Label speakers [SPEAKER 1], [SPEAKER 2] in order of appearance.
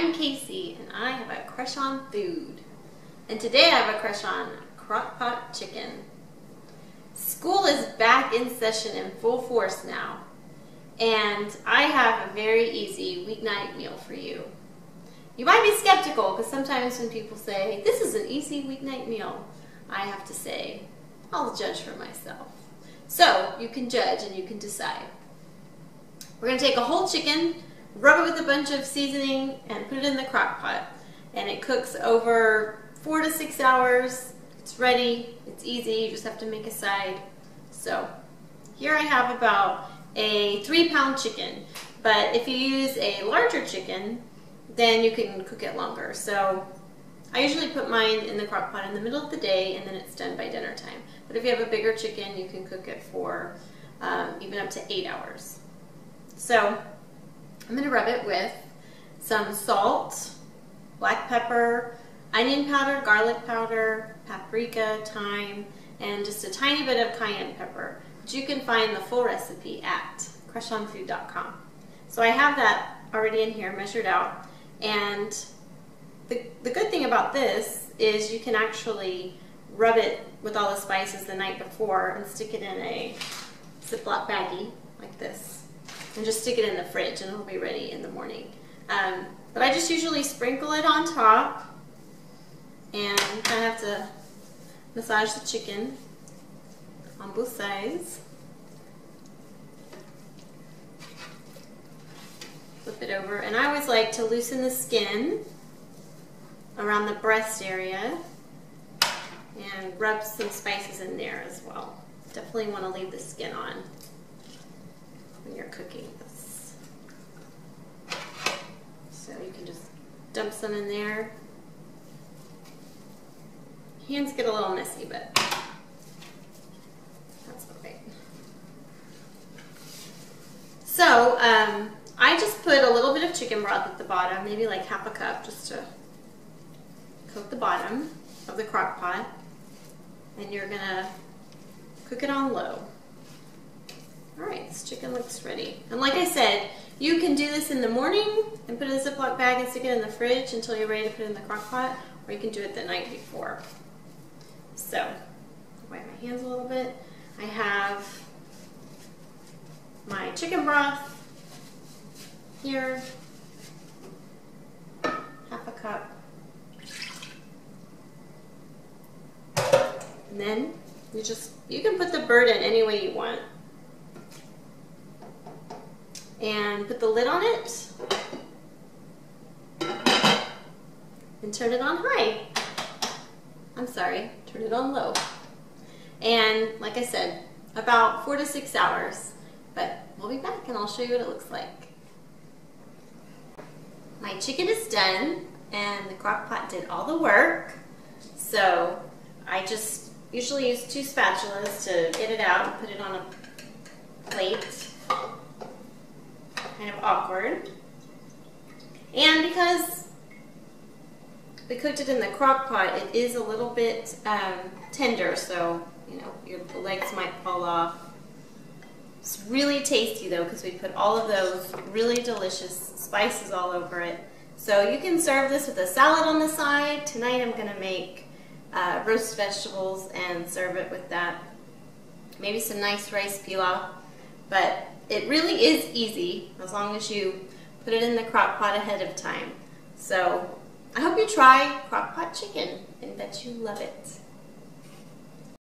[SPEAKER 1] I'm Casey and I have a crush on food. And today I have a crush on crock pot chicken. School is back in session in full force now. And I have a very easy weeknight meal for you. You might be skeptical because sometimes when people say, this is an easy weeknight meal, I have to say, I'll judge for myself. So you can judge and you can decide. We're going to take a whole chicken, rub it with a bunch of seasoning, and put it in the crock pot. And it cooks over 4 to 6 hours. It's ready. It's easy. You just have to make a side. So here I have about a 3-pound chicken. But if you use a larger chicken, then you can cook it longer. So I usually put mine in the crock pot in the middle of the day, and then it's done by dinner time. But if you have a bigger chicken, you can cook it for even up to 8 hours. So I'm going to rub it with some salt, black pepper, onion powder, garlic powder, paprika, thyme, and just a tiny bit of cayenne pepper. But you can find the full recipe at crushonfood.com. So I have that already in here, measured out. And the good thing about this is you can actually rub it with all the spices the night before and stick it in a Ziploc baggie like this. And just stick it in the fridge and it'll be ready in the morning. But I just usually sprinkle it on top and I have to massage the chicken on both sides. Flip it over, and I always like to loosen the skin around the breast area and rub some spices in there as well. Definitely want to leave the skin on when you're cooking this. So you can just dump some in there. Hands get a little messy, but that's okay. So I just put a little bit of chicken broth at the bottom, maybe like half a cup, just to coat the bottom of the crock pot. And you're gonna cook it on low. All right, this chicken looks ready. And like I said, you can do this in the morning and put it in a Ziploc bag and stick it in the fridge until you're ready to put it in the crock pot, or you can do it the night before. So, wipe my hands a little bit. I have my chicken broth here, half a cup. And then you can put the bird in any way you want. And put the lid on it and turn it on high. I'm sorry, turn it on low. And like I said, about 4 to 6 hours. But we'll be back and I'll show you what it looks like. My chicken is done and the crock pot did all the work. So I just usually use 2 spatulas to get it out and put it on a plate. Kind of awkward. And because we cooked it in the crock pot, it is a little bit tender, so you know the legs might fall off. It's really tasty though because we put all of those really delicious spices all over it. So you can serve this with a salad on the side. Tonight I'm going to make roast vegetables and serve it with that. Maybe some nice rice pilaf. But it really is easy as long as you put it in the crock pot ahead of time. So I hope you try crock pot chicken and that you love it.